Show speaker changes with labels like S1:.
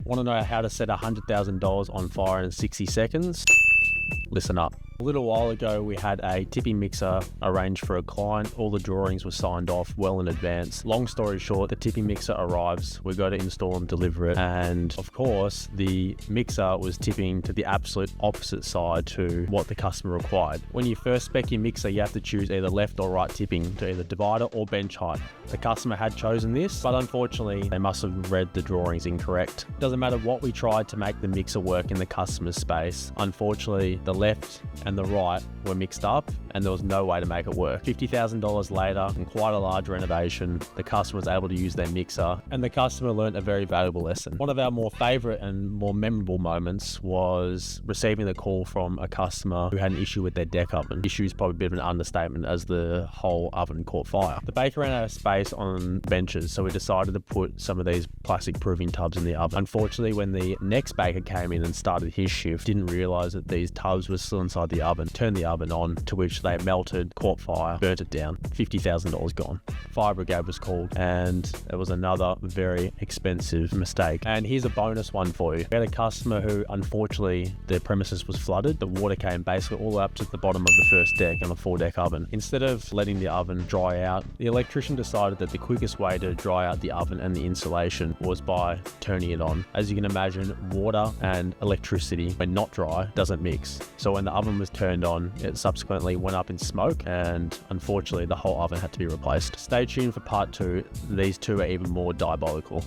S1: Want to know how to set $100,000 on fire in 60 seconds? Listen up. A little while ago, we had a tipping mixer arranged for a client. All the drawings were signed off well in advance. Long story short, the tipping mixer arrives. We go to install and deliver it. And of course, the mixer was tipping to the absolute opposite side to what the customer required. When you first spec your mixer, you have to choose either left or right tipping to either divider or bench height. The customer had chosen this, but unfortunately, they must have read the drawings incorrect. Doesn't matter what we tried to make the mixer work in the customer's space. Unfortunately, the left and the right were mixed up and there was no way to make it work. $50,000 later and quite a large renovation, the customer was able to use their mixer and the customer learned a very valuable lesson. One of our more favorite and more memorable moments was receiving the call from a customer who had an issue with their deck oven. Issue is probably a bit of an understatement as the whole oven caught fire. The baker ran out of space on benches, so we decided to put some of these plastic proving tubs in the oven. Unfortunately, when the next baker came in and started his shift, didn't realize that these tubs were still inside the oven, turned the oven on, to which they melted, caught fire, burnt it down. $50,000 gone. Fire brigade was called and it was another very expensive mistake. And here's a bonus one for you. We had a customer who, unfortunately, their premises was flooded. The water came basically all the way up to the bottom of the first deck on a 4-deck oven. Instead of letting the oven dry out, the electrician decided that the quickest way to dry out the oven and the insulation was by turning it on. As you can imagine, water and electricity, when not dry, doesn't mix. So when the oven was turned on, it subsequently went up in smoke and unfortunately the whole oven had to be replaced. Stay tuned for part 2. These two are even more diabolical.